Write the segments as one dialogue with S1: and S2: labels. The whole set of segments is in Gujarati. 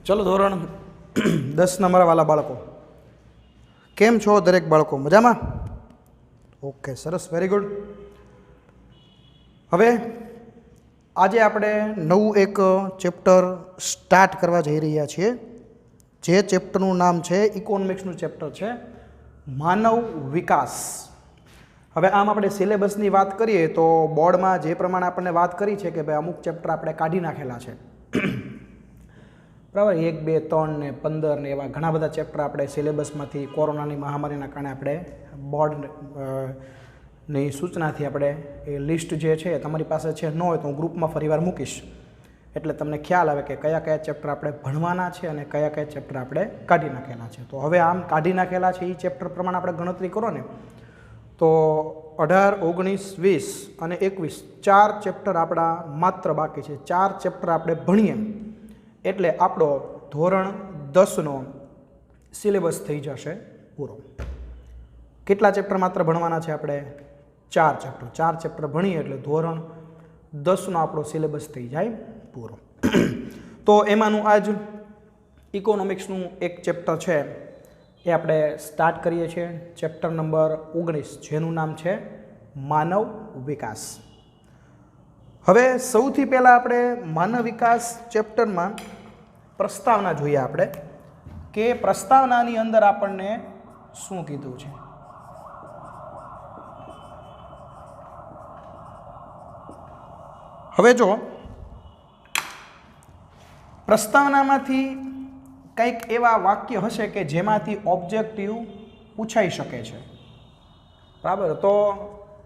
S1: चलो धोरण 10 ना मारा वाला बाळको केम छो दरेक बाळको मजामां? ओके सरस वेरी गुड। हवे आजे आपणे नवुं एक चेप्टर स्टार्ट करवा जई रह्या छीए जे चेप्टरनुं नाम छे इकोनॉमिक्सनुं चेप्टर छे मानव विकास। हवे आम आपणे सिलेबसनी वात करीए तो बोर्डमां जे प्रमाणे आपणे वात करी छे के भाई अमुक चेप्टर आपणे काढी नाखेला छे बराबर 1, 2, 3 ने 15 ने एवा घणा बधा चेप्टर आपणे सिलेबसमांथी कोरोनानी महामारीना कारणे आपणे बोर्ड ની સૂચનાથી આપણે એ લિસ્ટ જે છે તમારી પાસે છે ન હોય તો હું ગ્રુપમાં ફરીવાર મૂકીશ એટલે તમને ખ્યાલ આવે કે કયા કયા ચેપ્ટર આપણે ભણવાના છે અને કયા કયા ચેપ્ટર આપણે કાઢી નાખેલા છે। તો હવે આમ કાઢી નાખેલા છે એ ચેપ્ટર પ્રમાણે આપણે ગણતરી કરો ને તો 18, 19, 20 અને 21 4 ચેપ્ટર આપણા માત્ર બાકી છે। 4 ચેપ્ટર આપણે ભણીએ એટલે આપણો ધોરણ 10નો સિલેબસ થઈ જશે પૂરો। કેટલા ચેપ્ટર માત્ર ભણવાના છે આપણે? 4 ચેપ્ટર। 4 ચેપ્ટર ભણીએ એટલે ધોરણ 10નો આપણો સિલેબસ થઈ જાય પૂરો। તો એમાંનું આજ ઇકોનોમિક્સનું એક ચેપ્ટર છે એ આપણે સ્ટાર્ટ કરીએ છીએ। ચેપ્ટર નંબર 19 જેનું નામ છે માનવ વિકાસ। હવે સૌથી પહેલાં આપણે માનવ વિકાસ ચેપ્ટરમાં પ્રસ્તાવના જોઈએ આપણે કે પ્રસ્તાવનાની અંદર આપણને શું કીધું છે। હવે જો પ્રસ્તાવનામાંથી કંઈક એવા વાક્ય હશે કે જેમાંથી ઓબ્જેક્ટિવ પૂછાઈ શકે છે બરાબર। તો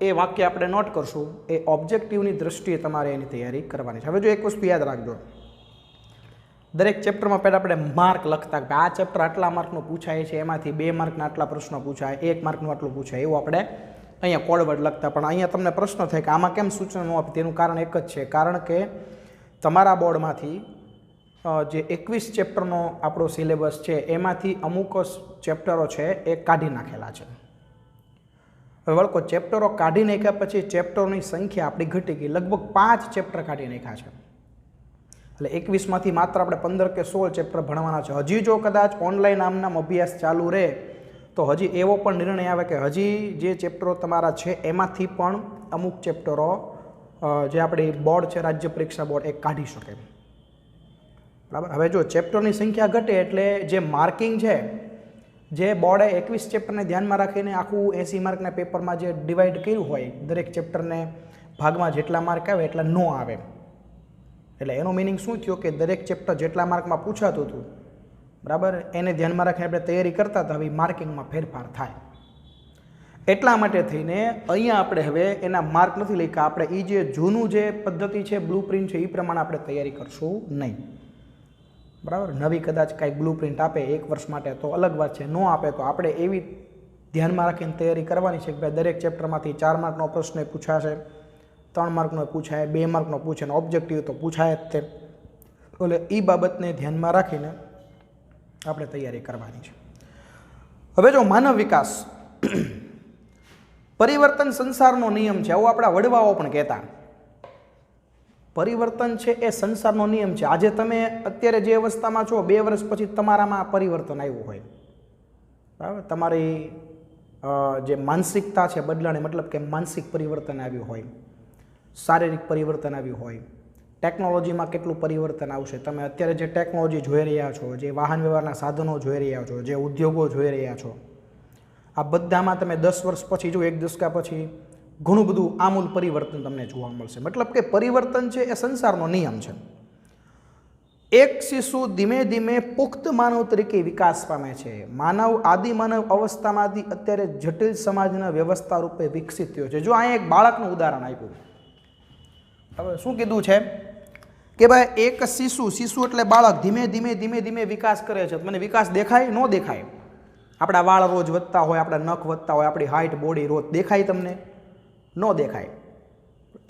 S1: એ વાક્ય આપણે નોટ કરશું। એ ઓબ્જેક્ટિવની દ્રષ્ટિએ તમારે એની તૈયારી કરવાની છે। હવે જો એક વસ્તુ યાદ રાખજો, દરેક ચેપ્ટરમાં પહેલાં આપણે માર્ક લખતા કે આ ચેપ્ટર આટલા માર્કનું પૂછાય છે, એમાંથી 2 માર્કના આટલા પ્રશ્નો પૂછાય, 1 માર્કનું આટલું પૂછાય, એવું આપણે અહીંયા કોડવર્ડ લખતા। પણ અહીંયા તમને પ્રશ્ન થાય કે આમાં કેમ સૂચના ન આપે? તેનું કારણ એક જ છે, કારણ કે તમારા બોર્ડમાંથી જે 21 ચેપ્ટરનો આપણો સિલેબસ છે એમાંથી અમુક ચેપ્ટરો છે એ કાઢી નાખેલા છે। હવે વળકો ચેપ્ટરો કાઢી નાખ્યા પછી ચેપ્ટરોની સંખ્યા આપણી ઘટી ગઈ, લગભગ 5 ચેપ્ટર કાઢી નાખ્યા છે। એટલે 21માંથી માત્ર આપણે 15 કે 16 ચેપ્ટર ભણવાના છે। હજી જો કદાચ ઓનલાઈન આમનામ અભ્યાસ ચાલુ રહે તો હજી એવો પણ નિર્ણય આવે કે હજી જે ચેપ્ટરો તમારા છે એમાંથી પણ અમુક ચેપ્ટરો જે આપણી બોર્ડ છે રાજ્ય પરીક્ષા બોર્ડ એ કાઢી શકે બરાબર। હવે જો ચેપ્ટરની સંખ્યા ઘટે એટલે જે માર્કિંગ છે, જે બોર્ડે 21 ચેપ્ટરને ધ્યાનમાં રાખીને આખું 80 માર્કના પેપરમાં જે ડિવાઈડ કર્યું હોય, દરેક ચેપ્ટરને ભાગમાં જેટલા માર્ક આવે એટલા ન આવે। એટલે એનો મિનિંગ શું થયો કે દરેક ચેપ્ટર જેટલા માર્કમાં પૂછાતું હતું બરાબર એને ધ્યાનમાં રાખીને આપણે તૈયારી કરતા હતા, હવે માર્કિંગમાં ફેરફાર થાય। એટલા માટે થઈને અહીંયા આપણે હવે એના માર્ક નથી લખ્યા, આપણે એ જે જૂનું જે પદ્ધતિ છે, બ્લુ પ્રિન્ટ છે, એ પ્રમાણે આપણે તૈયારી કરશું નહીં બરાબર। નવી કદાચ કાંઈક બ્લુ પ્રિન્ટ આપે 1 વર્ષ માટે તો અલગ વાત છે, ન આપે તો આપણે એવી ધ્યાનમાં રાખીને તૈયારી કરવાની છે કે ભાઈ દરેક ચેપ્ટરમાંથી 4 માર્કનો પ્રશ્ન પૂછાશે, 3 માર્કનો પૂછાય, 2 માર્કનો પૂછે ને ઓબ્જેક્ટિવ તો પૂછાય જ તે। એટલે એ બાબતને ધ્યાનમાં રાખીને આપણે તૈયારી કરવાની છે। હવે જો માનવ વિકાસ પરિવર્તન સંસારનો નિયમ છે, આવું આપણા વડવાઓ પણ કહેતા। પરિવર્તન છે એ સંસારનો નિયમ છે। આજે તમે અત્યારે જે અવસ્થામાં છો 2 વર્ષ પછી તમારામાં પરિવર્તન આવ્યું હોય બરાબર, તમારી જે માનસિકતા છે બદલાણી, મતલબ કે માનસિક પરિવર્તન આવ્યું હોય, શારીરિક પરિવર્તન આવ્યું હોય, ટેકનોલોજીમાં કેટલું પરિવર્તન આવશે। તમે અત્યારે જે ટેકનોલોજી જોઈ રહ્યા છો, જે વાહન વ્યવહારના સાધનો જોઈ રહ્યા છો, જે ઉદ્યોગો જોઈ રહ્યા છો, આ બધામાં તમે 10 વર્ષ પછી જો 1 દશકા પછી ઘણું બધું આમૂલ પરિવર્તન તમને જોવા મળશે। મતલબ કે પરિવર્તન છે એ સંસારનો નિયમ છે। એક શિશુ ધીમે ધીમે પુખ્ત માનવ તરીકે વિકાસ પામે છે। માનવ આદિમાનવ અવસ્થામાંથી અત્યારે જટિલ સમાજના વ્યવસ્થા રૂપે વિકસિત થયો છે। જો અહીંયા એક બાળકનું ઉદાહરણ આપ્યું, હવે શું કીધું છે કે ભાઈ એક શિશુ એટલે બાળક ધીમે ધીમે ધીમે ધીમે વિકાસ કરે છે। મને વિકાસ દેખાય ન દેખાય? આપણા વાળ રોજ વધતા હોય, આપણા નખ વધતા હોય, આપણી હાઇટ બોડી રોજ દેખાય? તમને ન દેખાય।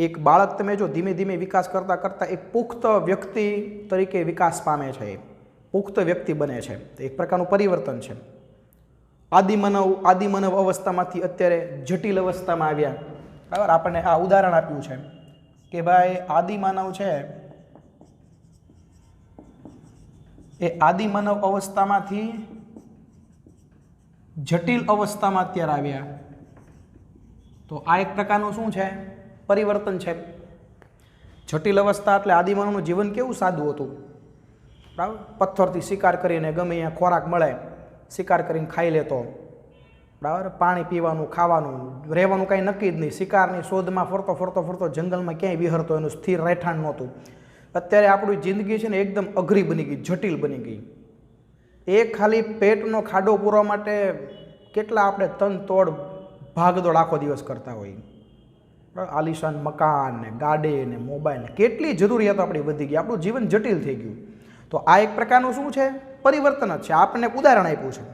S1: એક બાળક તમે જો ધીમે ધીમે વિકાસ કરતાં કરતાં એક પુખ્ત વ્યક્તિ તરીકે વિકાસ પામે છે, પુખ્ત વ્યક્તિ બને છે, એક પ્રકારનું પરિવર્તન છે। આદિમાનવ અવસ્થામાંથી અત્યારે જટિલ અવસ્થામાં આવ્યા બરાબર। આપણને આ ઉદાહરણ આપ્યું છે કે ભાઈ આદિમાનવ છે એ આદિમાનવ અવસ્થામાંથી જટિલ અવસ્થામાં અત્યારે આવ્યા, તો આ એક પ્રકારનું શું છે? પરિવર્તન છે. જટિલ અવસ્થા એટલે આદિમાનવનું જીવન કેવું સાદું હતું, બરાબર? પથ્થરથી શિકાર કરીને ગમે અહીંયા ખોરાક મળે શિકાર કરીને ખાઈ લેતો, બરાબર? પાણી પીવાનું, ખાવાનું, રહેવાનું કાંઈ નક્કી જ નહીં. શિકારની શોધમાં ફરતો ફરતો ફરતો જંગલમાં ક્યાંય વિહરતો, એનું સ્થિર રહેઠાણ નહોતું. અત્યારે આપણી જિંદગી છે ને એકદમ અઘરી બની ગઈ, જટિલ બની ગઈ. એ ખાલી પેટનો ખાડો પૂરવા માટે કેટલા આપણે તન તોડ ભાગદોડ આખો દિવસ કરતા હોઈએ. આલિશાન મકાન ને ગાડી ને મોબાઈલ, કેટલી જરૂરિયાતો આપણી વધી ગઈ, આપણું જીવન જટિલ થઈ ગયું. તો આ એક પ્રકારનું શું છે? પરિવર્તન જ છે. આપણને ઉદાહરણ આપ્યું છે.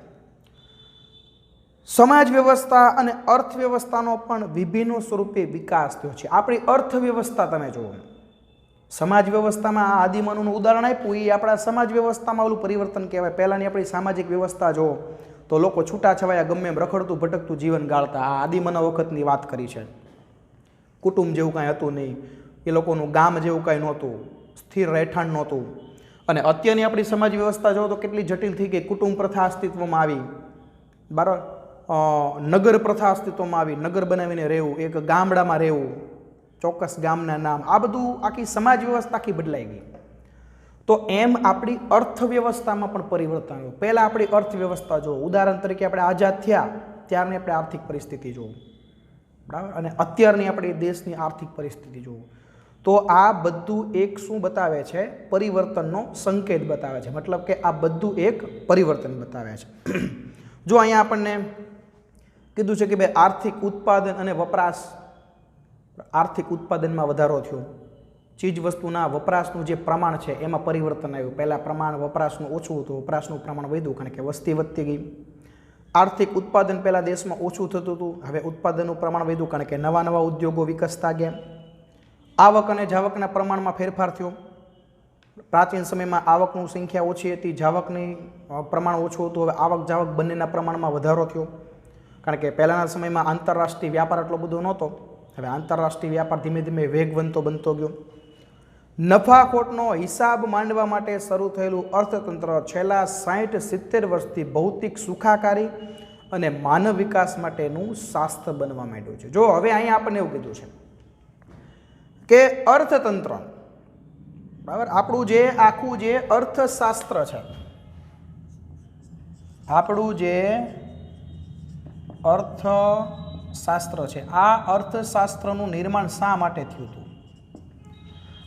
S1: સમાજ વ્યવસ્થા અને અર્થવ્યવસ્થાનો પણ વિભિન્ન સ્વરૂપે વિકાસ થયો છે. આપણી અર્થવ્યવસ્થા તમે જુઓ, સમાજ વ્યવસ્થામાં આ આદિમાનવનું ઉદાહરણ આપ્યું, એ આપણા સમાજ વ્યવસ્થામાં ઓલું પરિવર્તન કહેવાય. પહેલાંની આપણી સામાજિક વ્યવસ્થા જુઓ તો લોકો છૂટાછવાયા ગમે એમ રખડતું ભટકતું જીવન ગાળતા. આ આદિમાનવ વખતની વાત કરી છે. કુટુંબ જેવું કાંઈ હતું નહીં, એ લોકોનું ગામ જેવું કાંઈ નહોતું, સ્થિર રહેઠાણ નહોતું. અને અત્યારની આપણી સમાજ વ્યવસ્થા જુઓ તો કેટલી જટિલ થઈ ગઈ. કુટુંબ પ્રથા અસ્તિત્વમાં આવી, બરાબર? નગર પ્રથા અસ્તિત્વમાં આવી, નગર બનાવીને રહેવું, એક ગામડામાં રહેવું, ચોક્કસ ગામના નામ, આ બધું આખી સમાજ વ્યવસ્થા આખી બદલાઈ ગઈ. તો એમ આપણી અર્થવ્યવસ્થામાં પણ પરિવર્તન આવ્યું. પહેલાં આપણી અર્થવ્યવસ્થા જુઓ, ઉદાહરણ તરીકે આપણે આઝાદ થયા ત્યારની આપણે આર્થિક પરિસ્થિતિ જુઓ, બરાબર? અને અત્યારની આપણી દેશની આર્થિક પરિસ્થિતિ જુઓ, તો આ બધું એક શું બતાવે છે? પરિવર્તનનો સંકેત બતાવે છે. મતલબ કે આ બધું એક પરિવર્તન બતાવે છે. જો અહીંયા આપણને કીધું છે કે ભાઈ આર્થિક ઉત્પાદન અને વપરાશ, આર્થિક ઉત્પાદનમાં વધારો થયો, ચીજ વસ્તુના વપરાશનું જે પ્રમાણ છે એમાં પરિવર્તન આવ્યું. પહેલાં પ્રમાણ વપરાશનું ઓછું હતું, વપરાશનું પ્રમાણ વધ્યું કારણ કે વસ્તી વધતી ગઈ. આર્થિક ઉત્પાદન પહેલાં દેશમાં ઓછું થતું હતું, હવે ઉત્પાદનનું પ્રમાણ વધ્યું કારણ કે નવા નવા ઉદ્યોગો વિકસતા ગયા. આવક અને જાવકના પ્રમાણમાં ફેરફાર થયો. પ્રાચીન સમયમાં આવકની સંખ્યા ઓછી હતી, જાવકની પ્રમાણ ઓછું હતું. હવે આવક જાવક બંનેના પ્રમાણમાં વધારો થયો કારણ કે પહેલાંના સમયમાં આંતરરાષ્ટ્રીય વ્યાપાર એટલો બધો નહોતો. હવે આંતરરાષ્ટ્રીય વ્યાપાર ધીમે ધીમે વેગવંતો બનતો ગયો. નફાખોટનો હિસાબ માંડવા માટે શરૂ થયેલું અર્થતંત્ર છેલ્લા 60-70 વર્ષથી ભૌતિક સુખાકારી અને માનવ વિકાસ માટેનું શાસ્ત્ર બનવા માંડ્યું છે. જો હવે અહીંયા આપણને એવું કીધું છે કે અર્થતંત્ર, બરાબર, આપણું જે આખું જે અર્થશાસ્ત્ર છે, આપણું જે અર્થશાસ્ત્ર છે, આ અર્થશાસ્ત્રનું નિર્માણ શા માટે થયું હતું?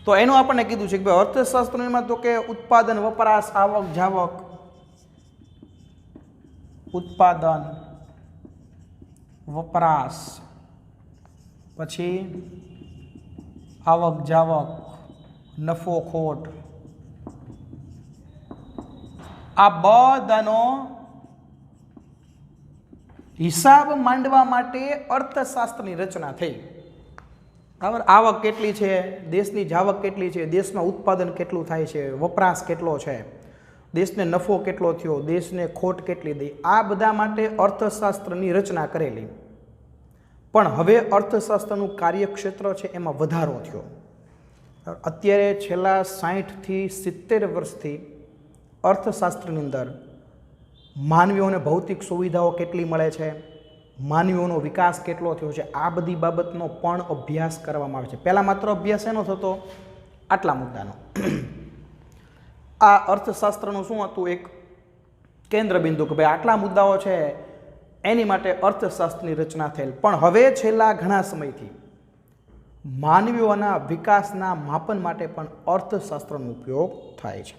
S1: તો એનું આપણને કીધું છે કે ભાઈ અર્થશાસ્ત્રનું એમાં તો કે ઉત્પાદન, વપરાશ, આવક જાવક, ઉત્પાદન, વપરાશ, પછી આવક જાવક, નફો ખોટ, આ બધાનો હિસાબ માંડવા માટે અર્થશાસ્ત્રની રચના થઈ. બરાબર? આવક કેટલી છે, દેશની જાવક કેટલી છે, દેશમાં ઉત્પાદન કેટલું થાય છે, વપરાશ કેટલો છે, દેશને નફો કેટલો થયો, દેશને ખોટ કેટલી દઈ, આ બધા માટે અર્થશાસ્ત્રની રચના કરેલી. પણ હવે અર્થશાસ્ત્રનું કાર્યક્ષેત્ર છે એમાં વધારો થયો. અત્યારે છેલ્લા 60થી 70 વર્ષથી અર્થશાસ્ત્રની અંદર માનવીઓને ભૌતિક સુવિધાઓ કેટલી મળે છે, માનવીઓનો વિકાસ કેટલો થયો છે, આ બધી બાબતનો પણ અભ્યાસ કરવામાં આવે છે. પહેલાં માત્ર અભ્યાસ એનો થતો આટલા મુદ્દાનો. આ અર્થશાસ્ત્રનું શું હતું? એક કેન્દ્ર બિંદુ કે ભાઈ આટલા મુદ્દાઓ છે એની માટે અર્થશાસ્ત્રની રચના થયેલ. પણ હવે છેલ્લા ઘણા સમયથી માનવીઓના વિકાસના માપન માટે પણ અર્થશાસ્ત્રનો ઉપયોગ થાય છે.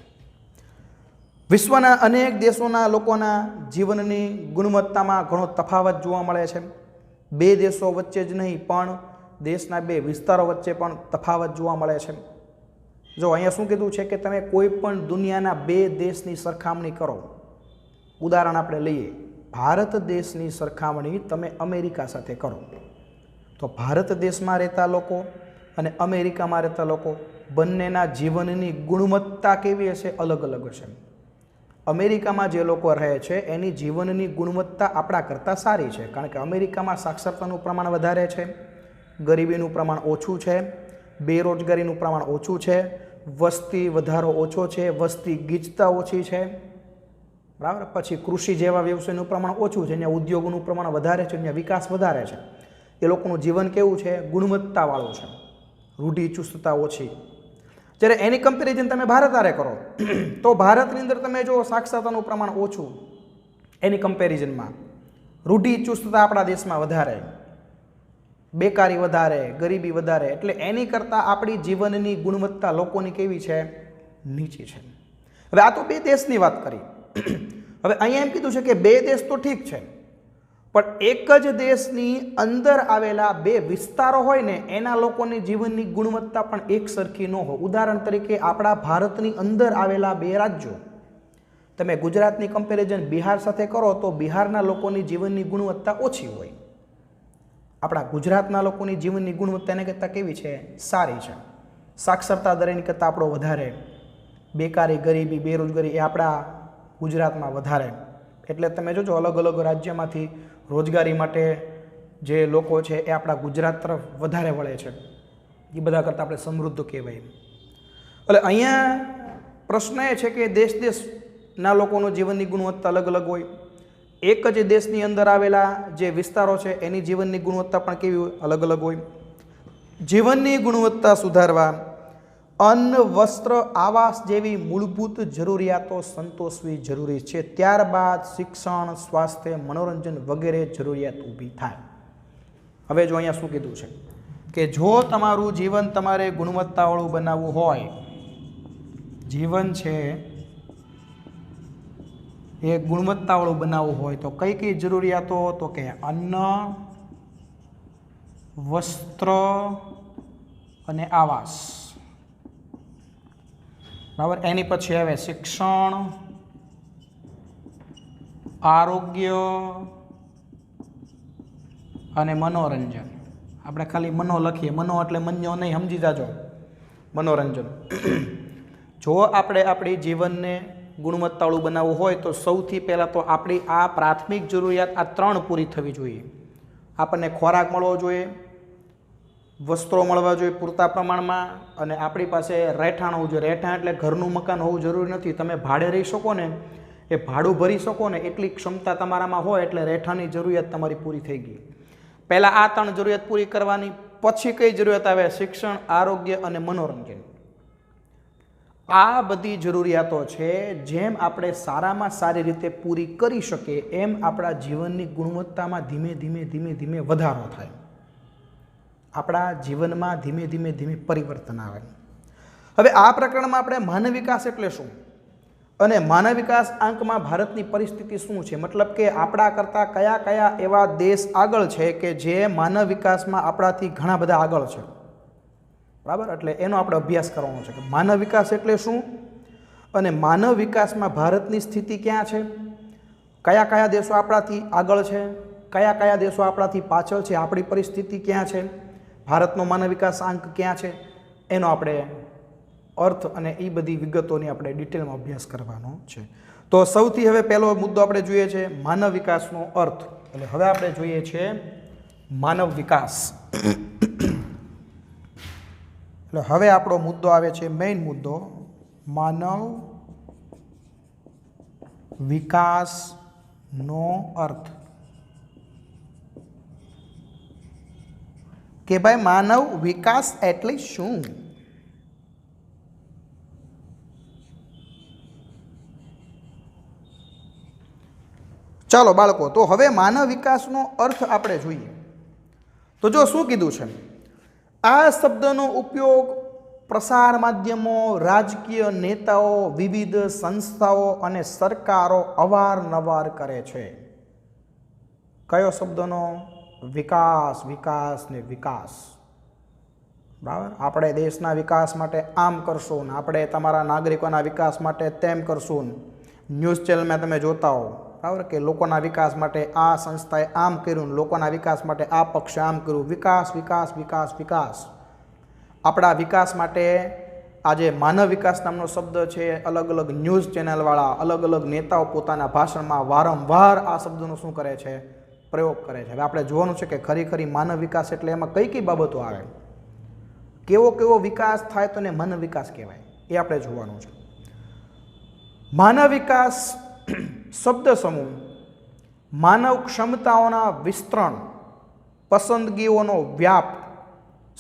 S1: વિશ્વના અનેક દેશોના લોકોના જીવનની ગુણવત્તામાં ઘણો તફાવત જોવા મળે છે. બે દેશો વચ્ચે જ નહીં પણ દેશના બે વિસ્તારો વચ્ચે પણ તફાવત જોવા મળે છે. જો અહીંયા શું કીધું છે કે તમે કોઈ પણ દુનિયાના બે દેશની સરખામણી કરો, ઉદાહરણ આપણે લઈએ, ભારત દેશની સરખામણી તમે અમેરિકા સાથે કરો તો ભારત દેશમાં રહેતા લોકો અને અમેરિકામાં રહેતા લોકો બંનેના જીવનની ગુણવત્તા કેવી હશે? અલગ અલગ હશે. અમેરિકામાં જે લોકો રહે છે એની જીવનની ગુણવત્તા આપણા કરતાં સારી છે કારણ કે અમેરિકામાં સાક્ષરતાનું પ્રમાણ વધારે છે, ગરીબીનું પ્રમાણ ઓછું છે, બેરોજગારીનું પ્રમાણ ઓછું છે, વસ્તી વધારો ઓછો છે, વસ્તી ગીચતા ઓછી છે, બરાબર. પછી કૃષિ જેવા વ્યવસાયનું પ્રમાણ ઓછું છે, ત્યાં ઉદ્યોગોનું પ્રમાણ વધારે છે, ત્યાં વિકાસ વધારે છે. એ લોકોનું જીવન કેવું છે? ગુણવત્તાવાળું છે, રૂઢિચુસ્તતા ઓછી. જ્યારે એની કમ્પેરિઝન તમે ભારત હારે કરો તો ભારતની અંદર તમે જો સાક્ષરતાનું પ્રમાણ ઓછું, એની કમ્પેરિઝનમાં રૂઢિચુસ્તતા આપણા દેશમાં વધારે, બેકારી વધારે, ગરીબી વધારે. એટલે એની કરતાં આપણી જીવનની ગુણવત્તા લોકોની કેવી છે? નીચી છે. હવે આ તો બે દેશની વાત કરી. હવે અહીંયા એમ કીધું છે કે બે દેશ તો ઠીક છે, પણ એક જ દેશની અંદર આવેલા બે વિસ્તારો હોય ને એના લોકોની જીવનની ગુણવત્તા પણ એક સરખી ન હોય. ઉદાહરણ તરીકે આપણા ભારતની અંદર આવેલા બે રાજ્યો, તમે ગુજરાતની કમ્પેરિઝન બિહાર સાથે કરો તો બિહારના લોકોની જીવનની ગુણવત્તા ઓછી હોય. આપણા ગુજરાતના લોકોની જીવનની ગુણવત્તા એના કરતાં કેવી છે? સારી છે. સાક્ષરતા દર એની કરતાં આપણો વધારે, બેકારી, ગરીબી, બેરોજગારી એ આપણા ગુજરાતમાં વધારે. એટલે તમે જોજો અલગ અલગ રાજ્યમાંથી રોજગારી માટે જે લોકો છે એ આપણા ગુજરાત તરફ વધારે વળે છે. એ બધા કરતાં આપણે સમૃદ્ધ કહેવાય. એટલે અહીંયા પ્રશ્ન એ છે કે દેશના લોકોનું જીવનની ગુણવત્તા અલગ અલગ હોય. એક જ દેશની અંદર આવેલા જે વિસ્તારો છે એની જીવનની ગુણવત્તા પણ કેવી હોય? અલગ અલગ હોય. જીવનની ગુણવત્તા સુધારવા અન્ન, વસ્ત્ર, આવાસ જેવી મૂળભૂત જરૂરિયાતો સંતોષવી જરૂરી છે. ત્યારબાદ શિક્ષણ, સ્વાસ્થ્ય, મનોરંજન વગેરે જરૂરિયાત ઊભી થાય. હવે જો અહીંયા શું કીધું છે કે જો તમારું જીવન તમારે ગુણવત્તાવાળું બનાવવું હોય, જીવન છે એ ગુણવત્તાવાળું બનાવવું હોય તો કઈ કઈ જરૂરિયાતો? તો કે અન્ન, વસ્ત્ર અને આવાસ, બરાબર. એની પછી આવે શિક્ષણ, આરોગ્ય અને મનોરંજન. આપણે ખાલી મનો લખીએ, મનો એટલે મન્યો નહીં, સમજી જાજો. મનોરંજન. જો આપણે આપણી જીવનને ગુણવત્તાવાળું બનાવવું હોય તો સૌથી પહેલાં તો આપણી આ પ્રાથમિક જરૂરિયાત આ ત્રણ પૂરી થવી જોઈએ. આપણને ખોરાક મળવો જોઈએ, વસ્ત્રો મળવા જોઈએ પૂરતા પ્રમાણમાં, અને આપણી પાસે રહેઠાણ હોવું જોઈએ. રહેઠાણ એટલે ઘરનું મકાન હોવું જરૂરી નથી. તમે ભાડે રહી શકો ને, એ ભાડું ભરી શકો ને એટલી ક્ષમતા તમારામાં હોય એટલે રહેઠાણની જરૂરિયાત તમારી પૂરી થઈ ગઈ. પહેલાં આ ત્રણ જરૂરિયાત પૂરી કરવાની, પછી કઈ જરૂરિયાત આવે? શિક્ષણ, આરોગ્ય અને મનોરંજન. આ બધી જરૂરિયાતો છે જેમ આપણે સારામાં સારી રીતે પૂરી કરી શકીએ એમ આપણા જીવનની ગુણવત્તામાં ધીમે ધીમે ધીમે ધીમે વધારો થાય, આપણા જીવનમાં ધીમે ધીમે ધીમે પરિવર્તન આવે. હવે આ પ્રકરણમાં આપણે માનવ વિકાસ એટલે શું અને માનવ વિકાસ આંકમાં ભારતની પરિસ્થિતિ શું છે, મતલબ કે આપણા કરતાં કયા કયા એવા દેશ આગળ છે કે જે માનવ વિકાસમાં આપણાથી ઘણા બધા આગળ છે, બરાબર. એટલે એનો આપણે અભ્યાસ કરવાનો છે કે માનવ વિકાસ એટલે શું અને માનવ વિકાસમાં ભારતની સ્થિતિ ક્યાં છે, કયા કયા દેશો આપણાથી આગળ છે, કયા કયા દેશો આપણાથી પાછળ છે, આપણી પરિસ્થિતિ ક્યાં છે, ભારતનો માનવ વિકાસ આંક ક્યાં છે, એનો આપણે અર્થ અને એ બધી વિગતોની આપણે ડિટેલમાં અભ્યાસ કરવાનો છે. તો સૌથી હવે પહેલો મુદ્દો આપણે જોઈએ છે માનવ વિકાસનો અર્થ. એટલે હવે આપણે જોઈએ છે માનવ વિકાસ. એટલે હવે આપણો મુદ્દો આવે છે મેઇન મુદ્દો, માનવ વિકાસનો અર્થ. કે ભાઈ માનવ વિકાસ એટલે શું? ચાલો બાળકો, તો હવે માનવ વિકાસનો અર્થ આપણે જોઈએ. તો જો શું કીધું છે, આ શબ્દનો ઉપયોગ પ્રસાર માધ્યમો, રાજકીય નેતાઓ, વિવિધ સંસ્થાઓ અને સરકારો અવારનવાર કરે છે. કયો શબ્દનો? વિકાસ, વિકાસ ને વિકાસ, બરાબર. આપણે દેશના વિકાસ માટે આમ કરશું ને, આપણે તમારા નાગરિકોના વિકાસ માટે તેમ કરશું. ન્યૂઝ ચેનલમાં તમે જોતા હો, બરાબર, કે લોકોના વિકાસ માટે આ સંસ્થાએ આમ કર્યું, લોકોના વિકાસ માટે આ પક્ષે આમ કર્યું. વિકાસ, વિકાસ, વિકાસ, વિકાસ. આપણા વિકાસ માટે આજે માનવ વિકાસ નામનો શબ્દ છે, અલગ અલગ ન્યૂઝ ચેનલવાળા, અલગ અલગ નેતાઓ પોતાના ભાષણમાં વારંવાર આ શબ્દનો શું કરે છે? પ્રયોગ કરે છે. હવે આપણે જોવાનું છે કે ખરેખર માનવ વિકાસ એટલે એમાં કઈ કઈ બાબતો આવે, કેવો કેવો વિકાસ થાય તો એને માનવ વિકાસ કહેવાય. એ આપણે જોવાનું છે. માનવ વિકાસ શબ્દ સમૂહ માનવ ક્ષમતાઓના વિસ્તરણ, પસંદગીઓનો વ્યાપ,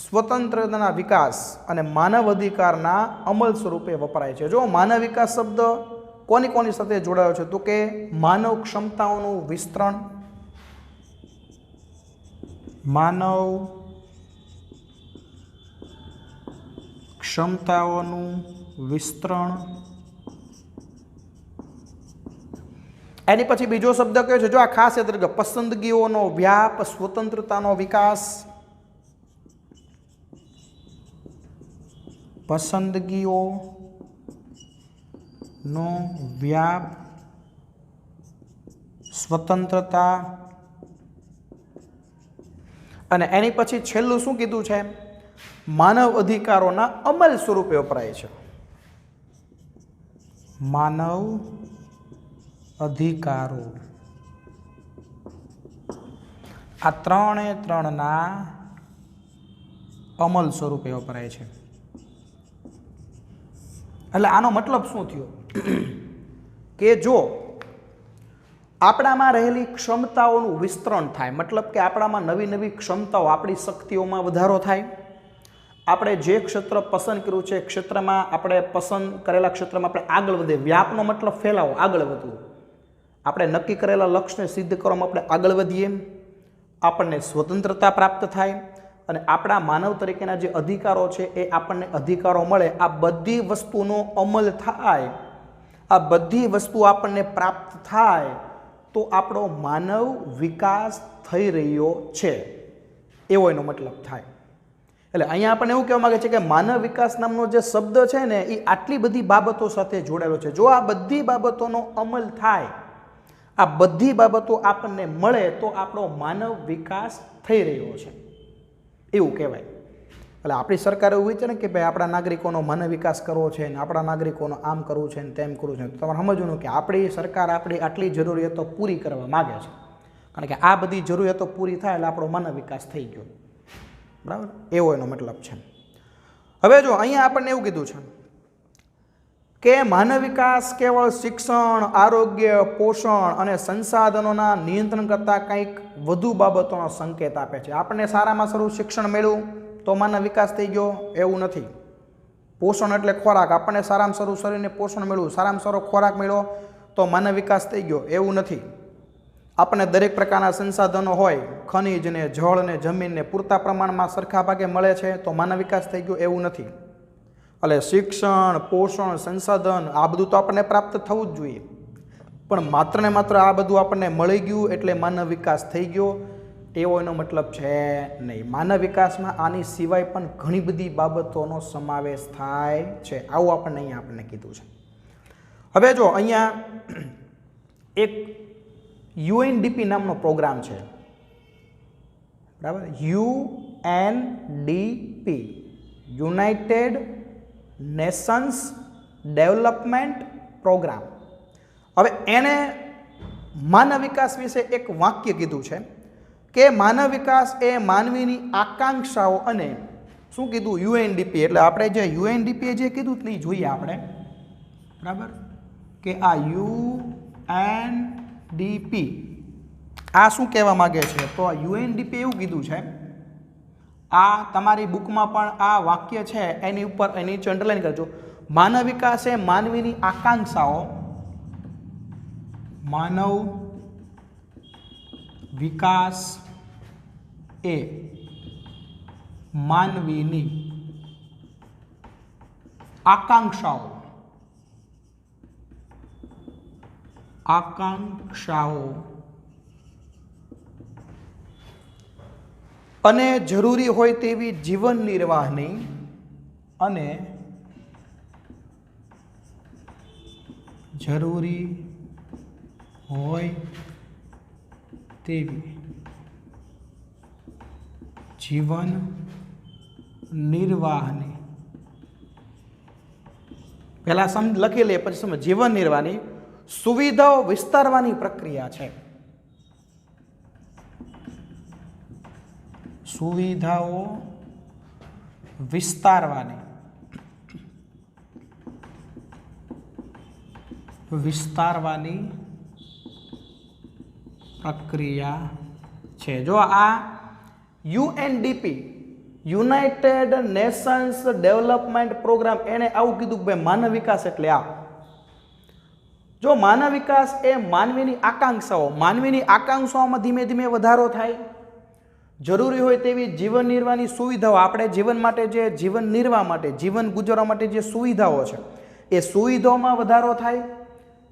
S1: સ્વતંત્રતાના વિકાસ અને માનવ અધિકારના અમલ સ્વરૂપે વપરાય છે. જો માનવ વિકાસ શબ્દ કોની કોની સાથે જોડાયો છે? તો કે માનવ ક્ષમતાઓનું વિસ્તરણ, માનવ ક્ષમતાઓનું વિસ્તરણ, એની પછી બીજો શબ્દ કયો છે? જો આ ખાસ યાદ રાખજો, પસંદગીઓનો વ્યાપ, સ્વતંત્રતાનો વિકાસ, પસંદગીઓનો વ્યાપ, સ્વતંત્રતા, અને એની પછી છેલ્લું શું કીધું છે? માનવ અધિકારોના અમલ સ્વરૂપે વપરાય છે. માનવ અધિકારો, આ ત્રણે ત્રણના અમલ સ્વરૂપે વપરાય છે. એટલે આનો મતલબ શું થયો કે જો આપણામાં રહેલી ક્ષમતાઓનું વિસ્તરણ થાય, મતલબ કે આપણામાં નવી નવી ક્ષમતાઓ, આપણી શક્તિઓમાં વધારો થાય, આપણે જે ક્ષેત્ર પસંદ કર્યું છે ક્ષેત્રમાં આપણે પસંદ કરેલા ક્ષેત્રમાં આપણે આગળ વધીએ. વ્યાપનો મતલબ ફેલાવો, આગળ વધવું. આપણે નક્કી કરેલા લક્ષ્યને સિદ્ધ કરવામાં આપણે આગળ વધીએ, આપણને સ્વતંત્રતા પ્રાપ્ત થાય અને આપણા માનવ તરીકેના જે અધિકારો છે એ આપણને અધિકારો મળે. આ બધી વસ્તુનો અમલ થાય, આ બધી વસ્તુ આપણને પ્રાપ્ત થાય તો આપણો માનવ વિકાસ થઈ રહ્યો છે, એવો એનો મતલબ થાય. એટલે અહીંયા આપણને એવું કહેવા માંગે છે કે માનવ વિકાસ નામનો જે શબ્દ છે ને એ આટલી બધી બાબતો સાથે જોડાયેલો છે. જો આ બધી બાબતોનો અમલ થાય, આ બધી બાબતો આપણને મળે તો આપણો માનવ વિકાસ થઈ રહ્યો છે એવું કહેવાય. એટલે આપણી સરકાર એવું વિચારે કે ભાઈ આપણા નાગરિકોનો માનવ વિકાસ કરવો છે ને આપણા નાગરિકોનો આમ કરવું છે ને તેમ કરવું છે. તમારે સમજવાનું કે આપણી સરકાર આપણી આટલી જરૂરિયાતો પૂરી કરવા માગે છે, કારણ કે આ બધી જરૂરિયાતો પૂરી થાય એટલે આપણો માનવ વિકાસ થઈ ગયો. બરાબર, એવો એનો મતલબ છે. હવે જો અહીંયા આપણને એવું કીધું છે કે માનવ વિકાસ કેવળ શિક્ષણ, આરોગ્ય, પોષણ અને સંસાધનોના નિયંત્રણ કરતાં કંઈક વધુ બાબતોનો સંકેત આપે છે. આપણને સારામાં સારું શિક્ષણ મળ્યું તો માનવ વિકાસ થઈ ગયો એવું નથી. પોષણ એટલે ખોરાક, આપણને સારામાં સારું શરીરને પોષણ મળ્યું, સારામાં સારો ખોરાક મળ્યો તો માનવ વિકાસ થઈ ગયો એવું નથી. આપણને દરેક પ્રકારના સંસાધનો હોય, ખનિજને, જળને, જમીનને પૂરતા પ્રમાણમાં સરખા ભાગે મળે છે તો માનવ વિકાસ થઈ ગયો એવું નથી. એટલે શિક્ષણ, પોષણ, સંસાધન આ બધું તો આપણને પ્રાપ્ત થવું જ જોઈએ, પણ માત્ર ને માત્ર આ બધું આપણને મળી ગયું એટલે માનવ વિકાસ થઈ ગયો એવો એનો મતલબ છે નહીં. માનવ વિકાસમાં આની સિવાય પણ ઘણી બધી બાબતોનો સમાવેશ થાય છે. આવું આપણને અહીંયા આપણને કીધું છે. હવે જો અહીંયા એક UNDP નામનો પ્રોગ્રામ છે, બરાબર, UNDP, United Nations Development Programme. હવે એને માનવ વિકાસ વિશે એક વાક્ય કીધું છે કે માનવ વિકાસ એ માનવીની આકાંક્ષાઓ અને શું કીધું? UNDP. એટલે આપણે જે UNDP જે કીધું તે જોઈએ આપણે, બરાબર, કે આ UNDP આ શું કહેવા માગે છે? તો આ UNDP એવું કીધું છે, આ તમારી બુકમાં પણ આ વાક્ય છે એની ઉપર એની નીચે અંડરલાઈન કરજો. માનવ વિકાસ એ માનવીની આકાંક્ષાઓ, માનવ વિકાસ એ માનવીની આકાંક્ષાઓ અને જરૂરી હોય તેવી જીવન નિર્વાહની અને જરૂરી હોય તેવી જીવન નિર્વાહની, પહેલા લખી લે પછી સમજ. જીવન નિર્વાહની સુવિધાઓ વિસ્તારવાની પ્રક્રિયા છે. સુવિધાઓ વિસ્તારવાની વિસ્તારવાની પ્રક્રિયા છે. જો આ UNDP United Nations Development Programme એને આવું કીધું કે ભાઈ માનવ વિકાસ એટલે આ. જો માનવ વિકાસ એ માનવીની આકાંક્ષાઓમાં ધીમે ધીમે વધારો થાય, જરૂરી હોય તેવી જીવન નિર્વાહની સુવિધાઓ, આપણે જીવન માટે જે જીવન નિર્વાહ માટે જીવન ગુજારવા માટે જે સુવિધાઓ છે એ સુવિધાઓમાં વધારો થાય.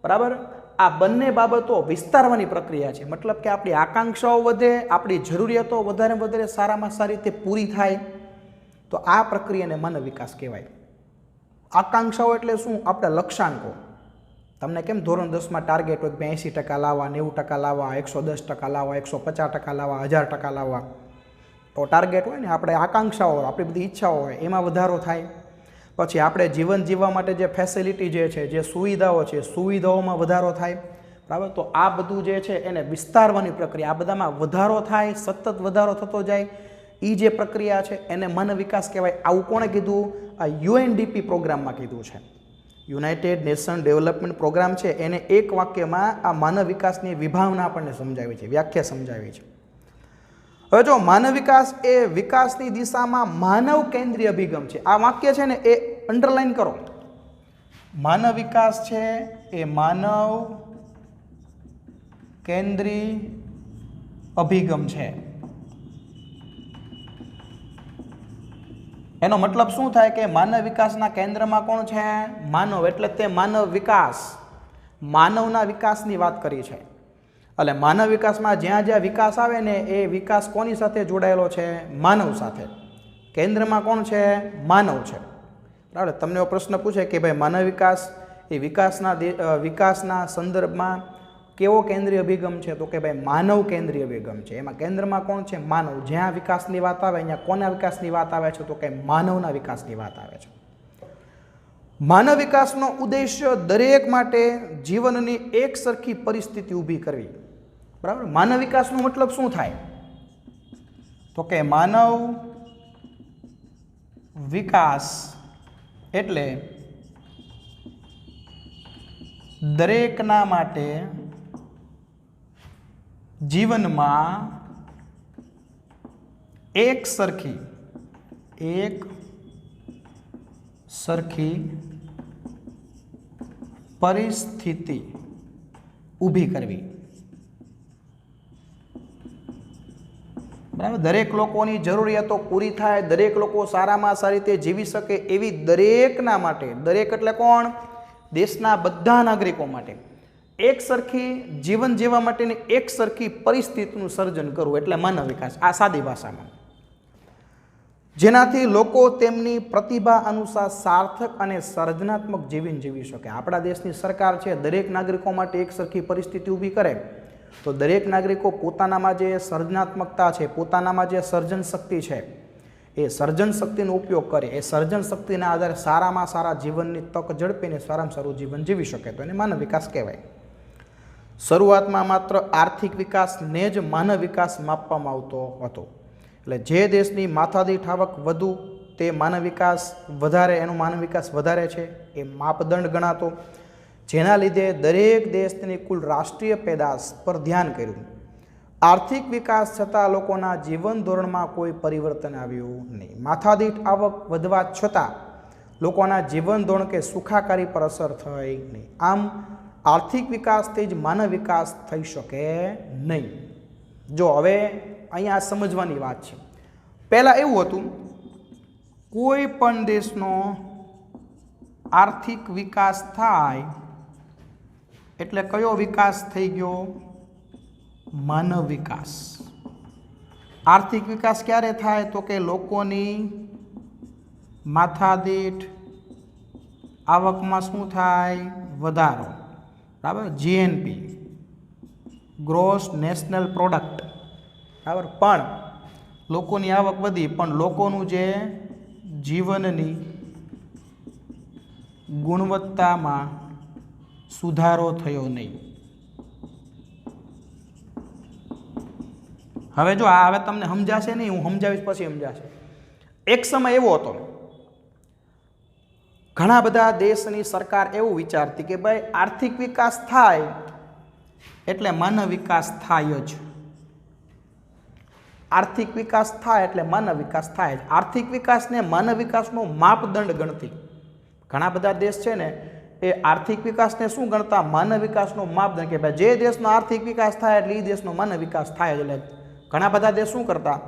S1: બરાબર, આ બંને બાબતો વિસ્તારવાની પ્રક્રિયા છે. મતલબ કે આપણી આકાંક્ષાઓ વધે, આપણી જરૂરિયાતો વધારે વધારે સારામાં સારી રીતે પૂરી થાય, તો આ પ્રક્રિયાને માનવ વિકાસ કહેવાય. આકાંક્ષાઓ એટલે શું? આપણા લક્ષ્યાંકો. તમને કેમ ધોરણ 10માં ટાર્ગેટ હોય કે 80% લાવવા, 90% લાવવા, 110% લાવવા, 150% લાવવા, 1000% લાવવા, તો ટાર્ગેટ હોય ને, આપણે આકાંક્ષાઓ, આપણી બધી ઈચ્છાઓ હોય એમાં વધારો થાય. પછી આપણે જીવન જીવવા માટે જે ફેસિલિટી જે છે, જે સુવિધાઓ છે, સુવિધાઓમાં વધારો થાય. બરાબર, તો આ બધું જે છે એને વિસ્તારવાની પ્રક્રિયા, આ બધામાં વધારો થાય, સતત વધારો થતો જાય, એ જે પ્રક્રિયા છે એને માનવ વિકાસ કહેવાય. આવું કોણે કીધું? આ યુએનડીપી પ્રોગ્રામમાં કીધું છે. યુનાઇટેડ નેશન ડેવલપમેન્ટ પ્રોગ્રામ છે એને એક વાક્યમાં આ માનવ વિકાસની વિભાવના આપણને સમજાવી છે, વ્યાખ્યા સમજાવી છે. હવે જો માનવ વિકાસ એ વિકાસની દિશામાં માનવ કેન્દ્રીય અભિગમ છે. આ વાક્ય છે ને એ અંડરલાઈન કરો. માનવ વિકાસ છે એ માનવ કેન્દ્રીય અભિગમ છે. એનો મતલબ શું થાય કે માનવ વિકાસના કેન્દ્રમાં કોણ છે? માનવ. એટલે તે માનવ વિકાસ, માનવના વિકાસની વાત કરી છે. એટલે માનવ વિકાસમાં જ્યાં જ્યાં વિકાસ આવે ને એ વિકાસ કોની સાથે જોડાયેલો છે? માનવ સાથે. કેન્દ્રમાં કોણ છે? માનવ છે. બરાબર, તમને એવો પ્રશ્ન પૂછે કે ભાઈ માનવ વિકાસ એ વિકાસના સંદર્ભમાં કેવો કેન્દ્રીય અભિગમ છે? તો કે ભાઈ માનવ કેન્દ્રીય અભિગમ છે. એમાં કેન્દ્રમાં કોણ છે? માનવ. જ્યાં વિકાસની વાત આવે અહીંયા કોના વિકાસની વાત આવે છે? તો કે માનવના વિકાસની વાત આવે છે. માનવ વિકાસનો ઉદ્દેશ્ય દરેક માટે જીવનની એક સરખી પરિસ્થિતિ ઊભી કરવી. બરાબર, માનવ વિકાસનો મતલબ શું થાય? તો કે માનવ વિકાસ એટલે દરેકના માટે જીવનમાં એક સરખી પરિસ્થિતિ ઊભી કરવી. બરાબર, દરેક લોકોની જરૂરિયાતો પૂરી થાય, દરેક લોકો સારામાં સારી રીતે જીવી શકે એવી દરેકના માટે, દરેક એટલે કોણ? દેશના બધા નાગરિકો માટે એક સરખી જીવન જીવવા માટેની એક સરખી પરિસ્થિતિનું સર્જન કરવું એટલે માનવ વિકાસ. આ સાદી ભાષામાં, જેનાથી લોકો તેમની પ્રતિભા અનુસાર સાર્થક અને સર્જનાત્મક જીવન જીવી શકે. આપણા દેશની સરકાર છે દરેક નાગરિકો માટે એક સરખી પરિસ્થિતિ ઊભી કરે તો દરેક નાગરિકો પોતાનામાં જે સર્જનાત્મકતા છે, પોતાનામાં જે સર્જન શક્તિ છે એ સર્જન શક્તિનો ઉપયોગ કરે, એ સર્જન શક્તિના આધારે સારામાં સારા જીવનની તક ઝડપીને સારામાં સારું જીવન જીવી શકે, તો એને માનવ વિકાસ કહેવાય. શરૂઆતમાં માત્ર આર્થિક વિકાસને જ માનવ વિકાસ માપવામાં આવતો હતો. એટલે જે દેશની માથાદીઠ આવક વધુ તે માનવ વિકાસ વધારે, એનો માનવ વિકાસ વધારે છે એ માપદંડ ગણાતો, જેના લીધે દરેક દેશની કુલ રાષ્ટ્રીય પેદાશ પર ધ્યાન કર્યું. આર્થિક વિકાસ છતાં લોકોના જીવન ધોરણમાં કોઈ પરિવર્તન આવ્યું નહીં. માથાદીઠ આવક વધવા છતાં લોકોના જીવન ધોરણ કે સુખાકારી પર અસર થઈ નહીં. આમ આર્થિક વિકાસથી જ માનવ વિકાસ થઈ શકે નહીં. જો હવે અહીંયા સમજવાની વાત છે. પહેલાં એવું હતું, કોઈ પણ દેશનો આર્થિક વિકાસ થાય એટલે કયો વિકાસ થઈ ગયો? માનવ વિકાસ. આર્થિક વિકાસ ક્યારે થાય? તો કે લોકોની માથાદીઠ આવકમાં શું થાય? વધારો. બરાબર, જીએનપી, ગ્રોસ નેશનલ પ્રોડક્ટ. બરાબર, પણ લોકોની આવક વધી પણ લોકોનું જે જીવનની ગુણવત્તામાં સુધારો થયો નહીં. હવે જો આ હવે તમને સમજાશે નહીં, હું સમજાવીશ પછી સમજાશે. એક સમય એવો હતો ઘણા બધા દેશની સરકાર એવું વિચારતી કે ભાઈ આર્થિક વિકાસ થાય એટલે માનવ વિકાસ થાય જ, આર્થિક વિકાસ થાય એટલે માનવ વિકાસ થાય જ. આર્થિક વિકાસને માનવ વિકાસનો માપદંડ ગણતી ઘણા બધા દેશ છે ને એ આર્થિક વિકાસને શું ગણતા? માનવ વિકાસનો માપદંડ, કે ભાઈ જે દેશનો આર્થિક વિકાસ થાય એટલે એ દેશનો માનવ વિકાસ થાય જ. એટલે ઘણા બધા દેશ શું કરતા?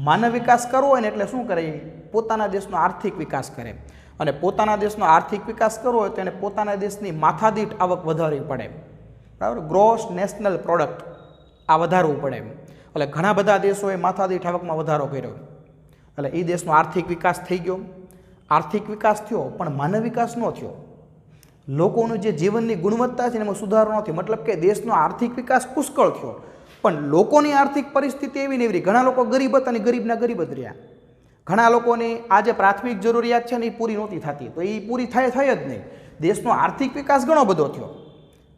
S1: માનવ વિકાસ કરવો હોય ને એટલે શું કરે? પોતાના દેશનો આર્થિક વિકાસ કરે, અને પોતાના દેશનો આર્થિક વિકાસ કરવો હોય તો એને પોતાના દેશની માથાદીઠ આવક વધારવી પડે, બરાબર? ગ્રોસ નેશનલ પ્રોડક્ટ આ વધારવું પડે. એટલે ઘણા બધા દેશોએ માથાદીઠ આવકમાં વધારો કર્યો, એટલે એ દેશનો આર્થિક વિકાસ થઈ ગયો. આર્થિક વિકાસ થયો પણ માનવ વિકાસ ન થયો. લોકોનું જે જીવનની ગુણવત્તા છે ને એમાં સુધારો ન થયો. મતલબ કે દેશનો આર્થિક વિકાસ પુષ્કળ થયો પણ લોકોની આર્થિક પરિસ્થિતિ એવી ને એવી. ઘણા લોકો ગરીબ હતા અને ગરીબના ગરીબ જ રહ્યા. ઘણા લોકોની આજે પ્રાથમિક જરૂરિયાત છે ને એ પૂરી નહોતી થતી, તો એ પૂરી થઈ જ નહીં. દેશનો આર્થિક વિકાસ ઘણો બધો થયો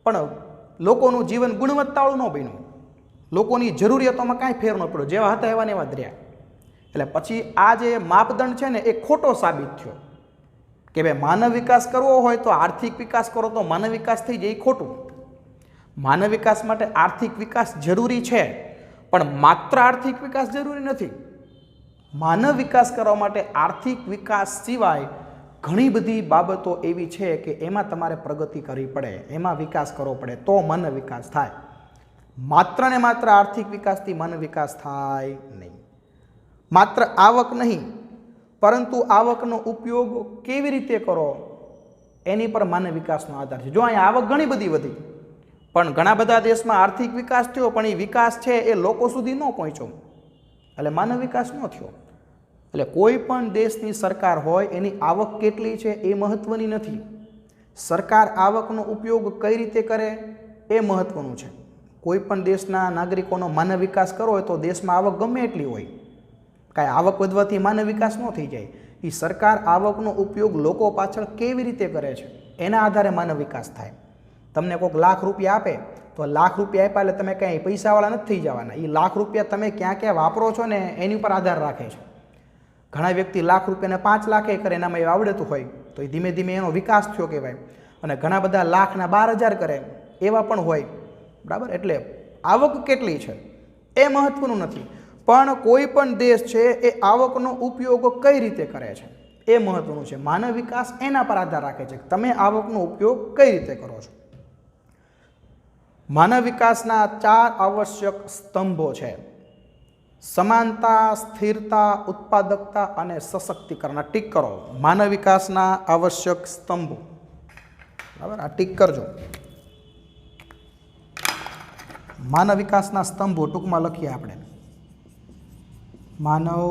S1: પણ લોકોનું જીવન ગુણવત્તાવાળું ન બન્યું. લોકોની જરૂરિયાતોમાં કાંઈ ફેર ન પડ્યો, જેવા હતા એવા ને એવા જ રહ્યા. એટલે પછી આ જે માપદંડ છે ને એ ખોટો સાબિત થયો કે ભાઈ માનવ વિકાસ કરવો હોય તો આર્થિક વિકાસ કરો તો માનવ વિકાસ થઈ જાય. એ ખોટું. માનવ વિકાસ માટે આર્થિક વિકાસ જરૂરી છે પણ માત્ર આર્થિક વિકાસ જરૂરી નથી. માનવ વિકાસ કરવા માટે આર્થિક વિકાસ સિવાય ઘણી બધી બાબતો એવી છે કે એમાં તમારે પ્રગતિ કરવી પડે, એમાં વિકાસ કરવો પડે તો માનવ વિકાસ થાય. માત્ર ને માત્ર આર્થિક વિકાસથી માનવ વિકાસ થાય નહીં. માત્ર આવક નહીં પરંતુ આવકનો ઉપયોગ કેવી રીતે કરો એની પર માનવ વિકાસનો આધાર છે. જો અહીંયા આવક ઘણી બધી વધી પણ ઘણા બધા દેશમાં આર્થિક વિકાસ થયો પણ એ વિકાસ છે એ લોકો સુધી ન પહોંચ્યો, એટલે માનવ વિકાસ ન થયો. એટલે કોઈ પણ દેશની સરકાર હોય એની આવક કેટલી છે એ મહત્ત્વની નથી. સરકાર આવકનો ઉપયોગ કઈ રીતે કરે એ મહત્ત્વનું છે. કોઈ પણ દેશના નાગરિકોનો માનવ વિકાસ કરવો હોય તો દેશમાં આવક ગમે એટલી હોય, કાંઈ આવક વધવાથી માનવ વિકાસ ન થઈ જાય. એ સરકાર આવકનો ઉપયોગ લોકો પાછળ કેવી રીતે કરે છે એના આધારે માનવ વિકાસ થાય. તમને કોઈક લાખ રૂપિયા આપે તો લાખ રૂપિયા આપ્યા એટલે તમે કાંઈ પૈસાવાળા નથી થઈ જવાના. એ લાખ રૂપિયા તમે ક્યાં ક્યાં વાપરો છો ને એની ઉપર આધાર રાખે છે. ઘણા વ્યક્તિ લાખ રૂપિયાને 5 લાખે કરે, એનામાં એ આવડતું હોય તો એ ધીમે ધીમે એનો વિકાસ થયો કહેવાય. અને ઘણા બધા લાખના 12,000 કરે એવા પણ હોય, બરાબર? એટલે આવક કેટલી છે એ મહત્ત્વનું નથી પણ કોઈ પણ દેશ છે એ આવકનો ઉપયોગ કઈ રીતે કરે છે એ મહત્ત્વનું છે. માનવ વિકાસ એના પર આધાર રાખે છે કે તમે આવકનો ઉપયોગ કઈ રીતે કરો છો. માનવ વિકાસના 4 આવશ્યક સ્તંભો છે: સમાનતા, સ્થિરતા, ઉત્પાદકતા અને સશક્તિકરણ. ટીક કરો માનવ વિકાસના આવશ્યક સ્તંભો, બરાબર? આ ટીક કરજો. માનવ વિકાસના સ્તંભો ટૂંકમાં લખીએ આપણે. માનવ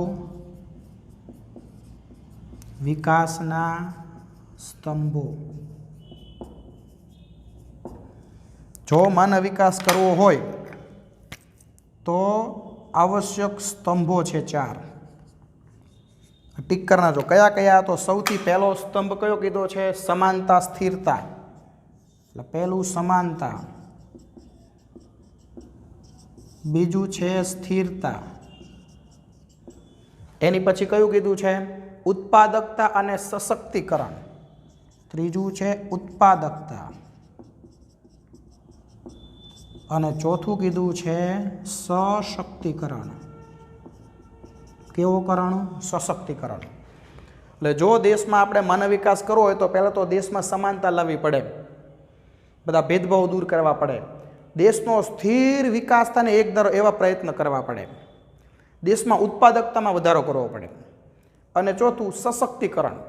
S1: વિકાસના સ્તંભો. જો માનવ વિકાસ કરવો હોય તો આવશ્યક સ્તંભો છે 4. ટીક કરના જો કયા કયા? તો સૌથી પહેલો સ્તંભ કયો કીધો છે? સમાનતા, સ્થિરતા. એટલે પહેલું સમાનતા, બીજું છે સ્થિરતા, એની પછી કયું કીધું છે? ઉત્પાદકતા અને સશક્તિકરણ. ત્રીજું છે ઉત્પાદકતા અને ચોથું કીધું છે સશક્તિકરણ. કેવો કરણ? સશક્તિકરણ. એટલે જો દેશમાં આપણે માનવ વિકાસ કરવો હોય તો પહેલાં તો દેશમાં સમાનતા લાવવી પડે, બધા ભેદભાવ દૂર કરવા પડે, દેશનો સ્થિર વિકાસ થાય એક ધારો એવા પ્રયત્ન કરવા પડે, દેશમાં ઉત્પાદકતામાં વધારો કરવો પડે અને ચોથું સશક્તિકરણ,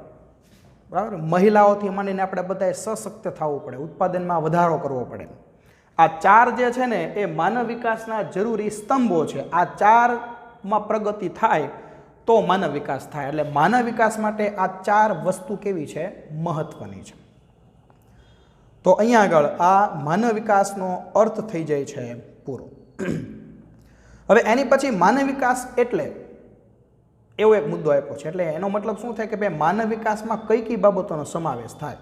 S1: બરાબર? મહિલાઓથી માંડીને આપણે બધાએ સશક્ત થવું પડે, ઉત્પાદનમાં વધારો કરવો પડે. આ 4 જે છે ને એ માનવ વિકાસના જરૂરી સ્તંભો છે. આ 4માં પ્રગતિ થાય તો માનવ વિકાસ થાય. એટલે માનવ વિકાસ માટે આ 4 વસ્તુ કેવી છે? મહત્વની છે. તો અહીંયા આગળ આ માનવ વિકાસનો અર્થ થઈ જાય છે પૂરો. હવે એની પછી માનવ વિકાસ એટલે એવો એક મુદ્દો આપ્યો છે. એટલે એનો મતલબ શું થાય કે ભાઈ માનવ વિકાસમાં કઈ કઈ બાબતોનો સમાવેશ થાય.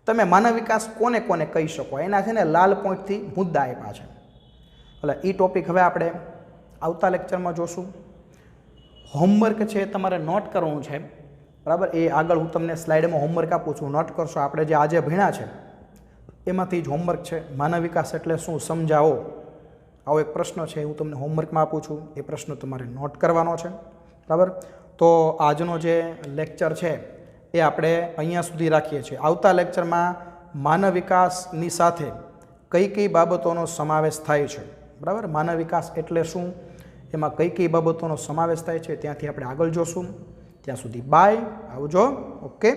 S1: તમે માનવ વિકાસ કોને કોને કહી શકો એના છે ને લાલ પોઈન્ટથી મુદ્દા આપ્યા છે. એટલે એ ટોપિક હવે આપણે આવતા લેક્ચરમાં જોશું. હોમવર્ક છે તમારે નોટ કરવાનું છે બરાબર. એ આગળ હું તમને સ્લાઇડમાં હોમવર્ક આપું છું, નોટ કરશો. આપણે જે આજે ભણ્યા છે એમાંથી જ હોમવર્ક છે. માનવ વિકાસ એટલે શું સમજાવો, આવો એક પ્રશ્ન છે, હું તમને હોમવર્કમાં આપું છું. એ પ્રશ્ન તમારે નોટ કરવાનો છે. બરાબર. તો આજનો જે લેક્ચર છે એ આપણે અહીંયા સુધી રાખીએ છીએ. આવતા લેક્ચરમાં માનવ વિકાસની સાથે કઈ કઈ બાબતોનો સમાવેશ થાય છે, બરાબર. માનવ વિકાસ એટલે શું, એમાં કઈ કઈ બાબતોનો સમાવેશ થાય છે ત્યાંથી આપણે આગળ જોશું. ત્યાં સુધી બાય, આવજો. ઓકે.